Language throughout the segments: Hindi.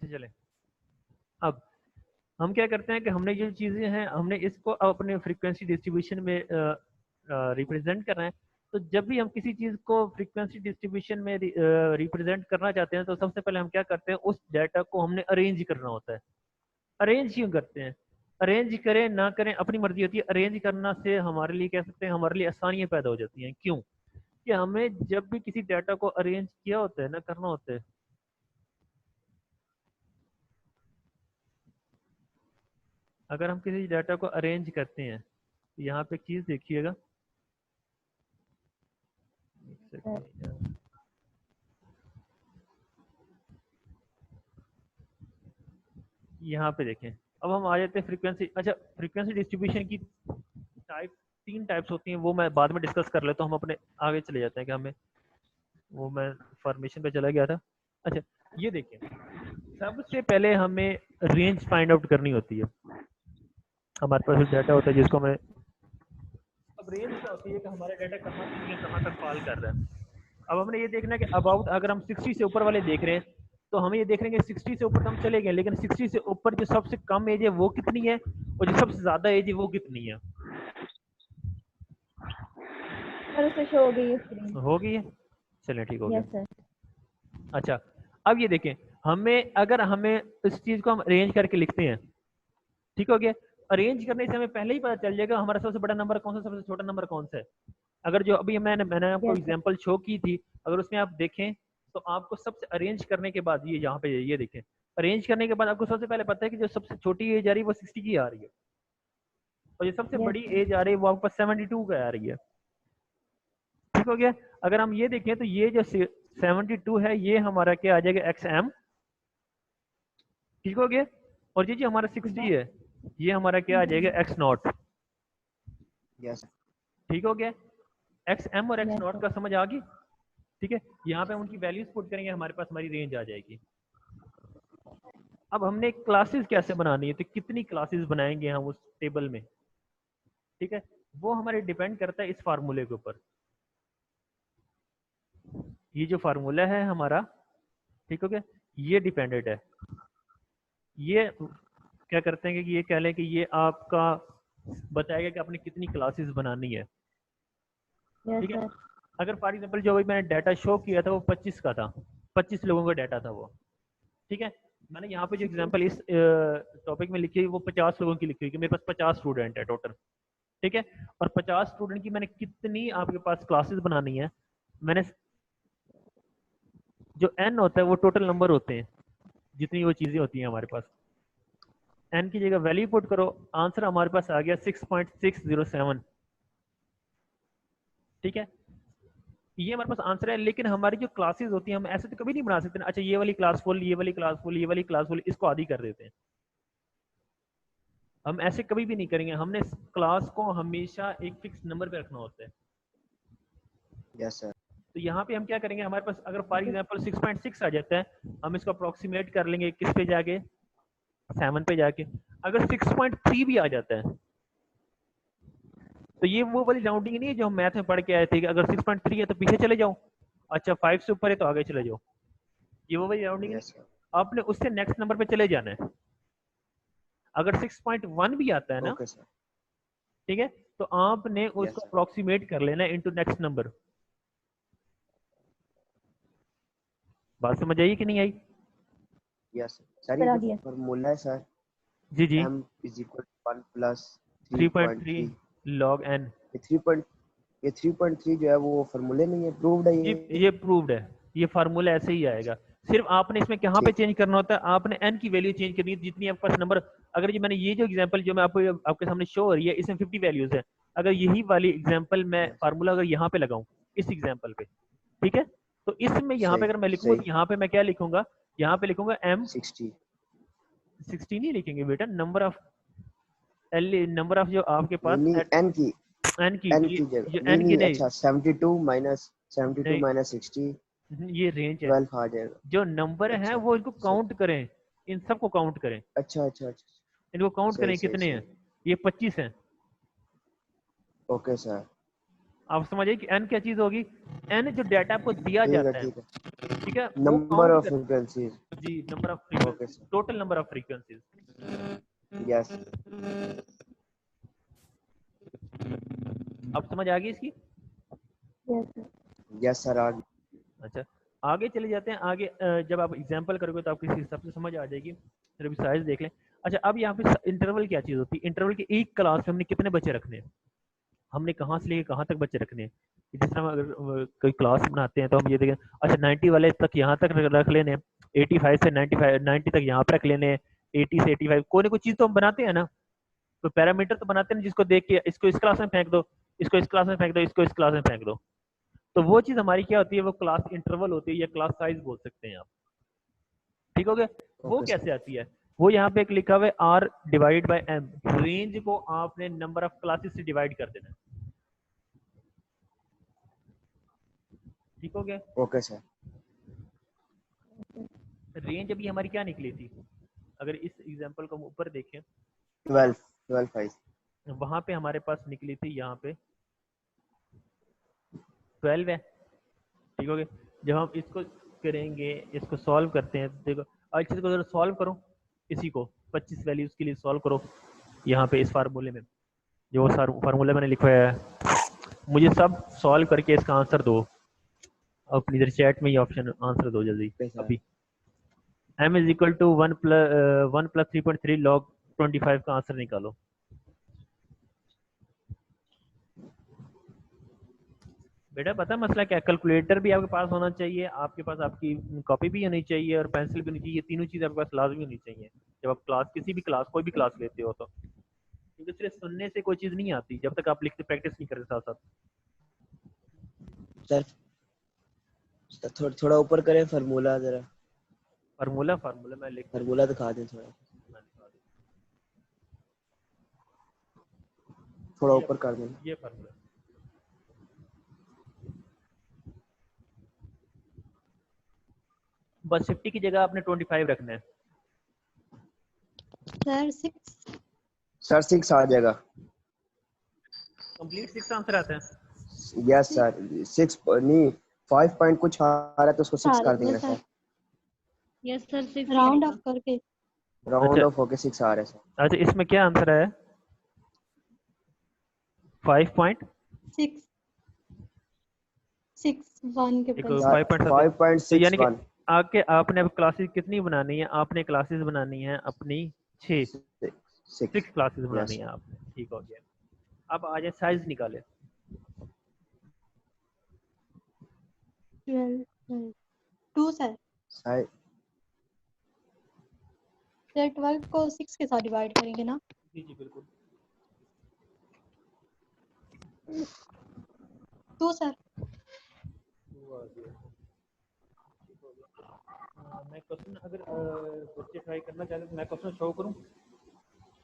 अच्छा चले, अब हम क्या करते हैं कि हमने जो चीज़ें हैं हमने इसको अपने फ्रीक्वेंसी डिस्ट्रीब्यूशन में रिप्रेजेंट करना है। तो जब भी हम किसी चीज़ को फ्रीक्वेंसी डिस्ट्रीब्यूशन में रिप्रेजेंट करना चाहते हैं तो सबसे पहले हम क्या करते हैं, उस डाटा को हमने अरेंज करना होता है। अरेंज क्यों करते हैं? अरेंज करें ना करें अपनी मर्जी होती है। अरेंज करना से हमारे लिए कह सकते हैं हमारे लिए आसानियाँ पैदा हो जाती हैं। क्यों? कि हमें जब भी किसी डाटा को अरेंज किया होता है ना, करना होता है, अगर हम किसी डाटा को अरेंज करते हैं तो यहाँ पे एक चीज़ देखिएगा, एक सेकंड, यहाँ पे देखें। अब हम आ जाते हैं फ्रीक्वेंसी। अच्छा, फ्रीक्वेंसी डिस्ट्रीब्यूशन की टाइप, तीन टाइप्स होती हैं, वो मैं बाद में डिस्कस कर लेता हूँ। हम अपने आगे चले जाते हैं कि हमें, वो मैं फॉर्मेशन पे चला गया था। अच्छा, ये देखिए, सबसे पहले हमें रेंज फाइंड आउट करनी होती है। हमारे पास डाटा होता है जिसको हमें, अब रेंज क्या होती है कि हमारा डाटा कहाँ से कहाँ तक फॉल कर रहा है। अब हमने ये देखना है कि अबाउट अगर हम 60 से ऊपर वाले देख रहे हैं तो हमें ये देख रहे हैं कि 60 से ऊपर तो हम चले गए, लेकिन 60 से ऊपर जो सबसे कम एज है वो कितनी है और जो सबसे ज्यादा एज है वो कितनी है। सर उससे शो हो गई है स्क्रीन। हो गई है, चलिए ठीक हो गया। Yes sir. अच्छा, अब ये देखें, हमें अगर हमें इस चीज को हम अरेंज करके लिखते हैं, ठीक हो गया। अरेंज करने से हमें पहले ही पता चल जाएगा हमारा सबसे बड़ा नंबर कौन सा, सबसे छोटा नंबर कौन सा है। अगर जो अभी मैंने आपको यस सर। एग्जांपल शो की थी, अगर उसमें आप देखें तो आपको सबसे अरेंज करने के बाद ये यहाँ पे ये देखें, अरेंज करने के बाद आपको सबसे पहले पता है कि जो सबसे छोटी एज आ रही है वो 60 की आ रही है और जो सबसे यस बड़ी सर। एज आ रही है वो आपको 72 का आ रही है। ठीक हो गया। अगर हम ये देखें तो ये जो 72 है ये हमारा क्या आ जाएगा, एक्स एम। ठीक हो गया। और ये जो हमारा 60 है ये हमारा क्या आ जाएगा, एक्स नॉट। यस ठीक हो गया। एक्स एम और एक्स यस नॉट सर। का समझ आ गई। ठीक है, यहाँ पे हम उनकी वैल्यूज पुट करेंगे, हमारे पास हमारी रेंज आ जाएगी। अब हमने क्लासेस कैसे बनानी है, तो कितनी क्लासेस बनाएंगे हम उस टेबल में, ठीक है, वो हमारे डिपेंड करता है इस फार्मूले के ऊपर। ये जो फार्मूला है हमारा, ठीक हो गया, ये डिपेंडेंट है। ये क्या करते हैं कि ये कह लें कि ये आपका बताएगा कि आपने कितनी क्लासेस बनानी है। यस ठीक है, सर। अगर फॉर एग्जांपल जो अभी मैंने डाटा शो किया था वो 25 का था, 25 लोगों का डाटा था वो। ठीक है, मैंने यहाँ पे जो एग्जांपल इस टॉपिक में लिखी है वो 50 लोगों की लिखी हुई कि मेरे पास 50 स्टूडेंट है टोटल। ठीक है, और 50 स्टूडेंट की मैंने कितनी आपके पास क्लासेस बनानी है, मैंने जो एन होता है वो टोटल नंबर होते हैं जितनी वो चीज़ें होती हैं हमारे पास। एन की जगह वैल्यू पुट करो, आंसर हमारे पास आ गया 6.607। ठीक है, ये हमारे पास आंसर है। लेकिन हमारी जो क्लासेस होती हैं हम ऐसे तो कभी नहीं बना सकते ना, अच्छा ये वाली क्लास फुल, ये वाली क्लास फुल, ये वाली क्लास फुल, इसको आधी कर देते हैं। हम ऐसे कभी भी नहीं करेंगे, हमने क्लास को हमेशा एक फिक्स नंबर पे रखना होता है। यस सर तो यहाँ पे हम क्या करेंगे, हमारे पास अगर फॉर एग्जांपल 6.6 आ जाता है, हम इसको अप्रोक्सीमेट कर लेंगे किस पे जाके, 7 पे जाके। अगर 6.3 भी आ जाता है तो ये वो वाली राउंडिंग नहीं है जो हम मैथ में पढ़ के आए थे कि अगर 6.3 है तो पीछे चले जाओ, अच्छा 5 से ऊपर है तो आगे चले जाओ। ये वो वाली राउंडिंग नहीं, यस सर आपने उससे नेक्स्ट नंबर पे चले जाना है। अगर 6.1 भी आता है ना, ओके सर ठीक है, तो आपने यस उसको सर अप्रोक्सीमेट कर लेना इनटू नेक्स्ट नंबर। बात समझ आई कि नहीं आई? यस सर ये सर आ जो गया। फॉर्मूला है सर जी जी, m is equal to 1 plus 3.3 3.3 log n. ये 3.3 जो है वो फॉर्मूले में ही अप्रूव्ड है ये प्रूव्ड है, ये फार्मूला ऐसे ही आएगा। सिर्फ आपने इसमें कहाँ पे ठीक चेंज करना होता है, आपने एन की वैल्यू चेंज करनी है जितनी आपके पास नंबर। अगर ये मैंने ये जो एग्जांपल जो मैं आपको आपके सामने शो हो रही है इसमें 50 वैल्यूज है, अगर यही वाली एग्जांपल मैं यस फार्मूला अगर यहाँ पे लगाऊं इस एग्जांपल पे, ठीक है, तो इसमें यहाँ पे सही अगर मैं लिखूंगा सही तो यहाँ पे मैं क्या लिखूंगा, यहाँ पे लिखूंगा एम 60 16 नहीं लिखेंगे बेटा, number of L, number of जो आपके नहीं पास नहीं एन की n ये की जगह जो नहीं एन की नहीं नहीं, अच्छा 72 माइनस 60 ये रेंज है। 12 आ जाएगा जो नंबर है अच्छा वो इनको सही काउंट करें, इन सबको काउंट करें, अच्छा अच्छा अच्छा इनको काउंट सही करें सही कितने सही हैं, ये 25 हैं। ओके सर आप समझिए कि n क्या चीज होगी, n जो डाटा आपको दिया जाता है, ठीक है। ठीक है, वो नंबर काउंट ऑफ कर, फ्रीक्वेंसीज। जी number of okay frequency, total number of frequencies. Yes अब समझ आ गई इसकी? Yes sir. यस सर आ गई। अच्छा आगे चले जाते हैं। आगे जब आप एग्जांपल करोगे तो आपको इस हिसाब से समझ आ जाएगी। फिर अभी साइज देख लें। अच्छा अब यहाँ पे इंटरवल क्या चीज़ होती है? इंटरवल की एक क्लास में हमने कितने बच्चे रखने हैं, हमने कहाँ से लेके कहाँ तक बच्चे रखने हैं। जिस तरह हम अगर कोई क्लास बनाते हैं तो हम ये देखें, अच्छा 90 वाले तक यहाँ तक रख लेने हैं, 85 से 95 90 तक यहाँ पर रख लेने हैं, 80 से 85 कोई ना कोई चीज़ तो हम बनाते हैं ना, तो पैरामीटर तो बनाते हैं ना, जिसको देख के इसको इस क्लास में फेंक दो, इसको इस क्लास में फेंक दो, इसको इस क्लास में फेंक दो। तो वो चीज़ हमारी क्या होती है, वो क्लास इंटरवल होती है या क्लास साइज बोल सकते हैं आप। ठीक हो गया? वो ओके सर। कैसे आती है? वो यहाँ पे एक लिखा हुआ है R divide by M, range को आपने नंबर ऑफ क्लासेस से डिवाइड कर देना है। ठीक हो गया? Okay sir. रेंज अभी हमारी क्या निकली थी, अगर इस एग्जांपल को हम ऊपर देखें 12 5 वहां पे हमारे पास निकली थी यहाँ पे 12 है। ठीक हो गया? जब हम इसको करेंगे, इसको सॉल्व करते हैं, देखो अच्छे से सॉल्व करो, इसी को 25 वैल्यूज के लिए सॉल्व करो यहाँ पे इस फार्मूले में, जो फार्मूला मैंने लिखवाया है। मुझे सब सॉल्व करके इसका आंसर दो, अपनी इधर चैट में ये ऑप्शन आंसर दो जल्दी अभी। m is equal to 1 plus 3.3 log 25 का आंसर निकालो। बेटा पता मसला क्या, कैलकुलेटर भी आपके पास होना चाहिए, आपके पास आपकी कॉपी भी होनी चाहिए और पेंसिल भी होनी चाहिए। ये तीनों चीज़ आपके पास लाजमी होनी चाहिए जब आप क्लास किसी भी क्लास कोई भी क्लास लेते हो तो, क्योंकि सिर्फ सुनने से कोई चीज़ नहीं आती जब तक आप लिखते प्रैक्टिस नहीं करते साथ साथ। सर थोड़ा ऊपर करें फार्मूला जरा। फार्मूला फार्मूला मैं लिख देता फार्मूला दिखा दें थोड़ा। हूँ, थोड़ा ऊपर कर दें। ये फार्मूला बस 50 की जगह आपने 25 रखना है। सर 6 आ जाएगा। कंप्लीट 6 आंसर आता है। यस सर 6 नहीं 5 पॉइंट कुछ आ रहा है तो उसको 6 कर देंगे sir. Yes sir 6 round of करके राउंड ऑफ होके 6 आ रहा है सर। अच्छा इसमें क्या आंसर है? 5.6 1 के देखो ऊपर 5.6 यानी कि 5.61 आके आपने अब क्लासेस कितनी बनानी है? आपने क्लासेस बनानी है अपनी 6 क्लासेस बनानी है आपने। ठीक हो गया। अब आ जाए साइज निकाले। 2 सर। साइज 12 को 6 के साथ डिवाइड करेंगे ना? जी जी बिल्कुल। 2 सर। मैं क्वेश्चन अगर बच्चे ट्राई करना चाहते तो मैं क्वेश्चन शो करूं,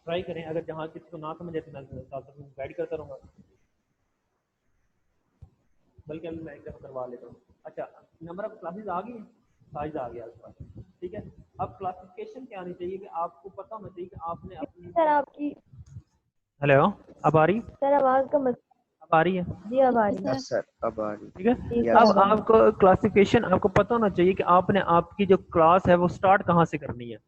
ट्राई करें, अगर जहाँ किसी को ना समझ आए तो मैं साथ साथ गाइड करता रहूँगा, बल्कि अभी मैं एकदम करवा लेता हूँ। अच्छा नंबर ऑफ क्लासेस आ गई, साइज आ गया आपके पास। ठीक है, अब क्लासिफिकेशन क्या आनी चाहिए कि आपको पता होना चाहिए कि आपने अपनी। सर आपकी हेलो अब आ रही? सर आवाज का मत अब आ रही है? जी अब आ रही है। यस सर अब आ रही। ठीक है, Yes. अब आपको क्लासिफिकेशन आपको पता होना चाहिए कि आपने आपकी जो क्लास है वो स्टार्ट कहाँ से करनी है।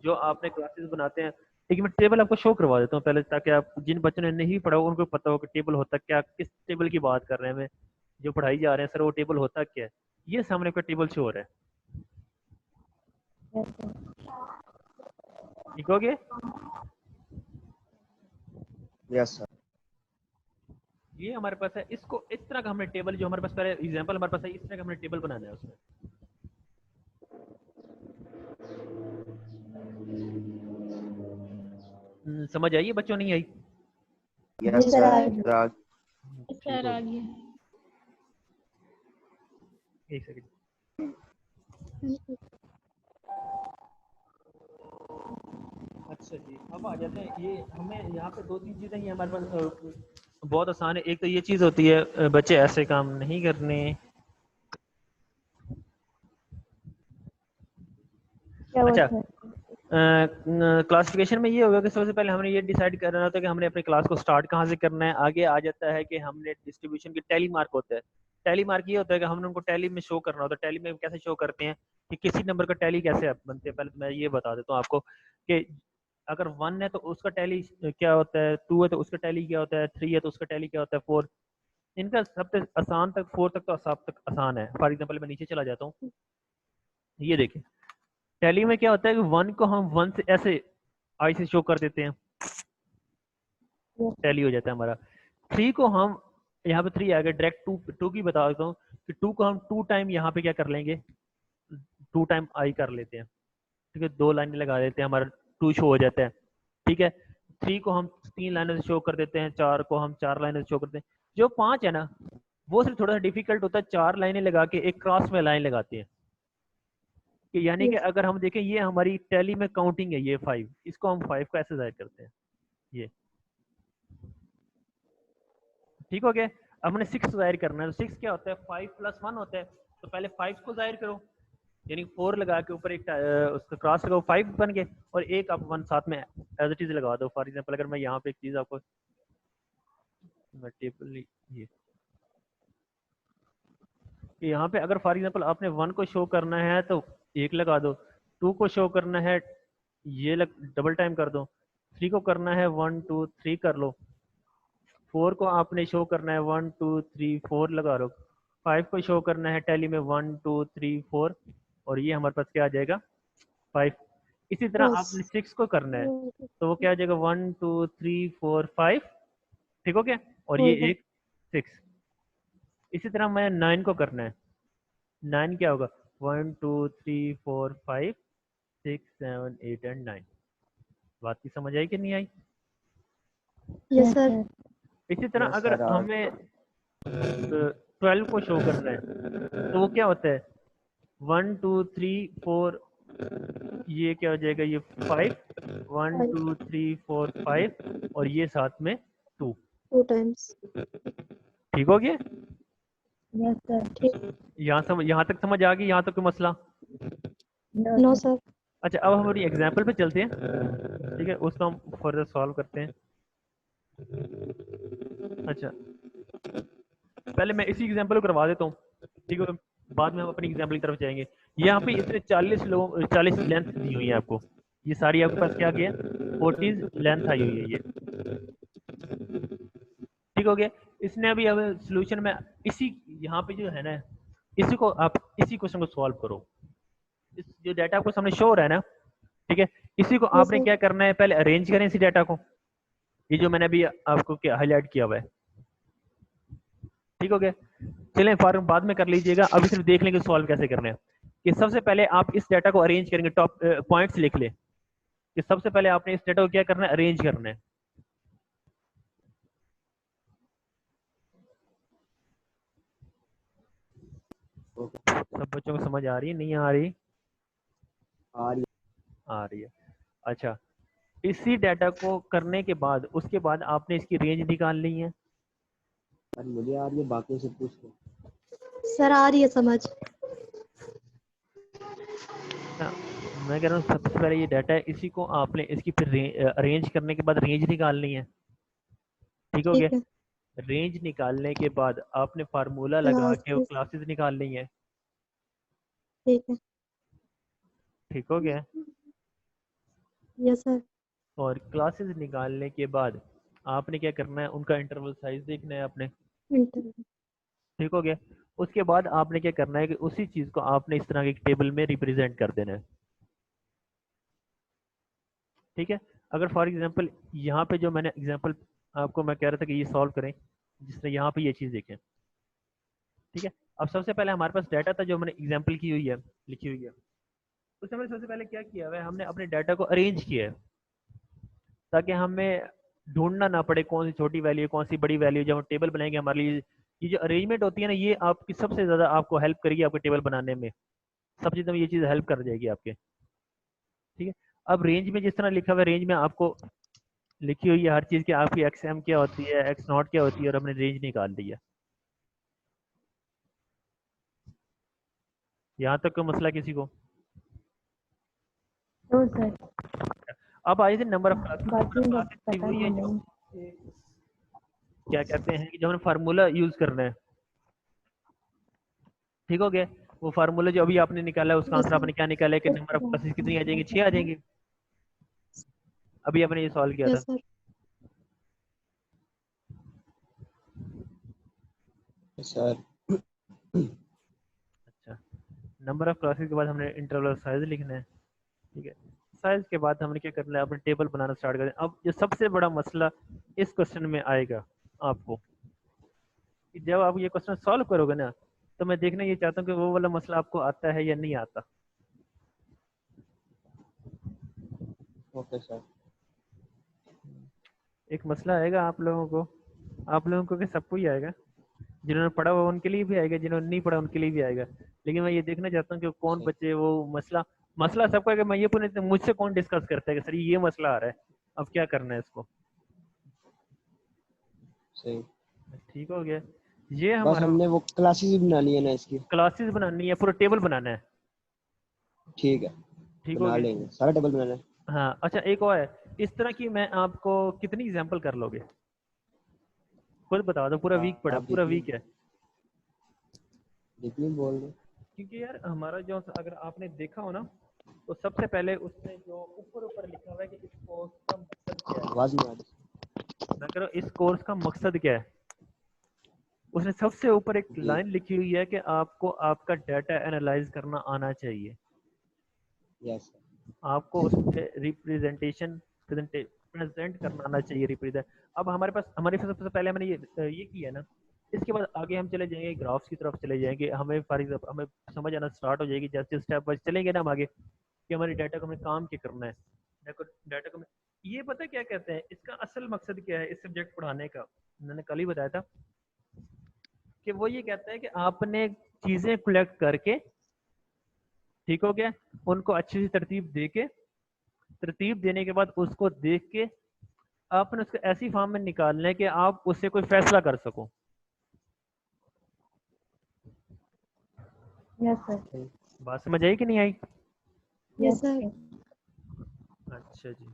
जो आपने क्लासेस बनाते हैं, ठीक है, मैं टेबल आपको शो करवा देता हूँ पहले, ताकि आप जिन बच्चों ने नहीं पढ़ा हो उनको पता हो कि टेबल होता क्या, किस टेबल की बात कर रहे हैं हमें जो पढ़ाई जा रहे हैं सर, वो टेबल होता क्या है। ये सामने का टेबल शो हो रहा है। ठीक हो गया? Yes sir. ये हमारे पास है, इसको इस तरह का हमने टेबल, जो हमारे पास पहले एग्जांपल हमारे पास है, इस तरह का हमने टेबल बनाना है उसमें। समझ आई बच्चों, नहीं आई? यस सर राज। सर आ गया। एक सेकंड। अच्छा जी अब आ जाते हैं, ये हमें यहाँ पे 2-3 चीज़ें ही हमारे पास बहुत आसान है। एक तो ये चीज़ होती है बच्चे ऐसे काम नहीं करने। अच्छा क्लासिफिकेशन में ये होगा कि सबसे पहले हमने ये डिसाइड करना होता है कि हमने अपने क्लास को स्टार्ट कहाँ से करना है। आगे आ जाता है कि हमने डिस्ट्रीब्यूशन की टैली मार्क होता है। टैली मार्क ये होता है कि हमने उनको टैली में शो करना होता है। टैली में कैसे शो करते हैं कि किसी नंबर का टैली कैसे बनते हैं। पहले तो मैं ये बता देता हूँ आपको कि अगर 1 है तो उसका टैली क्या होता है, 2 है तो उसका टैली क्या होता है, 3 है तो उसका टैली क्या होता है, 4। इनका सबसे आसान तक 4 तक तो सब तक आसान है। फॉर एग्जाम्पल मैं नीचे चला जाता हूँ, ये देखिए टैली में क्या होता है कि 1 को हम 1 से ऐसे आई से शो कर देते हैं, टैली हो जाता है हमारा। 3 को हम यहाँ पे 3 आ गया, डायरेक्ट 2 की बता देता हूँ कि 2 को हम 2 टाइम यहाँ पे क्या कर लेंगे, 2 टाइम आई कर लेते हैं। ठीक है, 2 लाइनें लगा देते हैं, हमारा 2 शो हो जाता है। ठीक है, 3 को हम 3 लाइनों से शो कर देते हैं, 4 को हम 4 लाइनों से शो करते हैं। जो 5 है ना वो सिर्फ थोड़ा सा डिफिकल्ट होता है, 4 लाइनें लगा के एक क्रॉस में लाइन लगाते हैं कि यानी कि Yes. अगर हम देखें ये हमारी टैली में काउंटिंग है, ये 5, इसको हम 5 को ऐसे जाहिर करते हैं ये। ठीक हो गया। अब हमने 6 जाहिर करना है, तो 6 क्या होता है, 5 + 1 होता है। तो पहले 5 को जाहिर करो, यानी 4 लगा के ऊपर एक उसका क्रॉस लगाओ, 5 बन गए, और एक आप 1 साथ में एज इट इज लगा दो। फॉर एग्जांपल अगर मैं यहाँ पे एक चीज आपको टेबल ये कि यहाँ पे अगर फॉर एग्जांपल आपने 1 को शो करना है तो 1 लगा दो, 2 को शो करना है ये डबल टाइम कर दो, 3 को करना है 1 2 3 कर लो, 4 को आपने शो करना है 1 2 3 4 लगा लो, 5 को शो करना है टैली में 1 2 3 4, और ये हमारे पास क्या आ जाएगा 5। इसी तरह आपने Yes. 6 को करना है तो वो क्या आ जाएगा 1 2 3 4 5। ठीक हो गया, और ये होगा। एक 6। इसी तरह मैं 9 को करना है, 9 क्या होगा 1 2 3 4 5 6 7 8 एंड 9। बात की समझ आई कि नहीं आई। Yes, sir. इसी तरह यस अगर सर। हमें 12 को शो करना है तो वो क्या होता है 1 2 3 4, ये क्या हो जाएगा ये 5, 1 5 2 3 4 5, और ये साथ में 2। 2 times. ठीक हो गया। Yes, sir. ठीक। यहाँ तक समझ आ गई, यहाँ तक कोई मसला। No, sir. अच्छा, अब हम हमारी एग्जाम्पल पे चलते हैं। ठीक है, उसको हम फर्दर सॉल्व करते हैं। अच्छा, पहले मैं इसी एग्जाम्पल को करवा देता हूँ, ठीक है, बाद में हम अपनी एग्जाम्पल की तरफ जाएंगे। यहाँ पे इसने 40 लेंथ दी हुई है आपको, ये सारी आपके पास क्या गया 40 लेंथ आई हुई है ये। ठीक हो गया। इसने अभी हमें सोल्यूशन में इसी यहाँ पे जो है ना, इसी को आप इसी क्वेश्चन को सॉल्व करो। इस जो डाटा आपको सामने शो हो रहा है ना, ठीक है, इसी को Yes, आपने sir. क्या करना है, पहले अरेंज करें इसी डाटा को, ये जो मैंने अभी आपको क्या हाईलाइट किया हुआ है। ठीक हो गया, चलें फॉर्म बाद में कर लीजिएगा, अभी सिर्फ देख लेंगे सॉल्व कैसे करना है। कि सबसे पहले आप इस डाटा को अरेंज करेंगे, टॉप पॉइंट्स लिख ले कि सबसे पहले आपने इस डाटा को क्या करना है, अरेंज करना है। सब बच्चों को समझ आ रही है, नहीं आ रही? आ रही है। अच्छा, इसी डाटा को करने के बाद उसके बाद आपने इसकी रेंज निकालनी है। मुझे आ रही है, बाकी से पूछ लो। सर आ रही है समझ। ना, मैं कह रहा हूँ सबसे पहले ये डाटा है, इसी को आपने इसकी फिर अरेंज करने के बाद रेंज निकालनी है। ठीक हो गया। ठीक है। रेंज निकालने के बाद आपने फार्मूला लगा के वो क्लासेस। क्लासेस निकालनी है। ठीक है। ठीक हो गया। Yes sir. और क्लासेस निकालने के बाद आपने क्या करना है, उनका इंटरवल साइज देखना है आपने। इंटरव्यू। ठीक हो गया। उसके बाद आपने क्या करना है कि उसी चीज को आपने इस तरह के टेबल में रिप्रेजेंट कर देना है। ठीक है, अगर फॉर एग्जांपल यहाँ पे जो मैंने एग्जांपल आपको मैं कह रहा था कि ये सॉल्व करें, जिसने यहाँ पे ये चीज देखें। ठीक है, अब सबसे पहले हमारे पास डाटा था जो मैंने एग्जांपल की हुई है, लिखी हुई है। उसमें हमने सबसे पहले क्या किया हुआ है, हमने अपने डाटा को अरेंज किया है ताकि हमें ढूंढना ना पड़े कौन सी छोटी वैल्यू कौन सी बड़ी वैल्यू। जब हम टेबल बनाएंगे हमारे लिए ये जो अरेंजमेंट होती है ना, ये आपकी सबसे ज्यादा आपको हेल्प करेगी आपके टेबल बनाने में। सब चीज़ों में ये चीज़ हेल्प कर जाएगी आपके। ठीक है, अब रेंज में जिस तरह लिखा हुआ है, रेंज में आपको लिखी हुई है हर चीज़ की, आपकी एक्स एम क्या होती है, एक्स नॉट क्या होती है, और हमने रेंज निकाल दी है। यहाँ तक कोई मसला किसी को? No sir. अब आए थे नंबर ऑफ क्लासेस। बाकी का पता वही है नहीं। जो क्या कहते हैं कि जो हमने फार्मूला यूज करना है, ठीक हो गया। वो फार्मूला जो अभी आपने निकाला है उसका यस आंसर सर। आपने क्या निकाला है कि नंबर ऑफ क्लासेस कितनी आ जाएंगी, 6 आ जाएंगी। अभी आपने ये सॉल्व किया था। Yes sir. सर अच्छा, नंबर ऑफ क्लासेस के बाद हमने इंटरवल साइज लिखना है, ठीक है। साइज के बाद हमने क्या करना है, अपने टेबल बनाना स्टार्ट करें। अब जो सबसे बड़ा मसला इस क्वेश्चन में आएगा आपको, कि जब आप ये क्वेश्चन सॉल्व करोगे ना, तो मैं देखना ये चाहता हूँ कि वो वाला मसला आपको आता है या नहीं आता। Okay sir. एक मसला आएगा आप लोगों को, कि सबको ही आएगा। जिन्होंने पढ़ा हुआ उनके लिए भी आएगा, जिन्होंने नहीं पढ़ा उनके लिए भी आएगा। लेकिन मैं ये देखना चाहता हूँ कि कौन सही बच्चे वो मसला मसला सबका है कि मैं ये पूछने मुझसे कौन डिस्कस करता है कि सर ये मसला आ रहा है, अब क्या करना है इसको। सही। ठीक हो गया। ये बस हमारा हमने वो क्लासेस ही बनानी है ना इसकी। क्लासेस बनानी है, पूरा टेबल बनाना है। ठीक है, ठीक हो बना गया। लेंगे, सारा टेबल बनाना है। हाँ अच्छा, एक और है। इस तरह की मैं आपको कितनी एग्जांपल कर लोगे, खुद बता दो। पूरा वीक पड़ा, आप पूरा वीक है। जितनी बोल दो। क्योंकि यार हमारा जो, अगर आपने देखा हो ना, तो सबसे पहले उसने जो ऊपर ऊपर लिखा हुआ है कि इस कोर्स का मकसद क्या है। आवाज नहीं आ रही। मैं कह रहा हूँ इस कोर्स का मकसद क्या है। उसने सबसे ऊपर एक जी। लाइन लिखी हुई है कि आपको आपका डाटा एनालाइज करना आना चाहिए। यस। आपको उसमें रिप्रेजेंटेशन प्रेजेंट करना आना चाहिए, रिप्रेजेंट। अब हमारे पास सबसे पहले हमने ये किया ना। इसके बाद आगे हम चले जाएंगे, ग्राफ्स की तरफ चले जाएंगे। हमें फॉर एग्जाम्पल हमें समझ आना स्टार्ट हो जाएगी जैसे स्टेप वाइज चलेंगे ना हम आगे, कि हमारे डाटा को हमें काम क्या करना है। डाटा को ये पता है क्या कहते हैं, इसका असल मकसद क्या है इस सब्जेक्ट पढ़ाने का। मैंने कल ही बताया था कि वो ये कहता है कि आपने चीजें कलेक्ट करके, ठीक हो गया, उनको अच्छी सी तरतीब दे के, तरतीब देने के बाद उसको देख के आपने उसको ऐसी फॉर्म में निकालना है कि आप उससे कोई फैसला कर सको। Yes sir. बात समझ आई कि नहीं आई? Yes sir. अच्छा जी।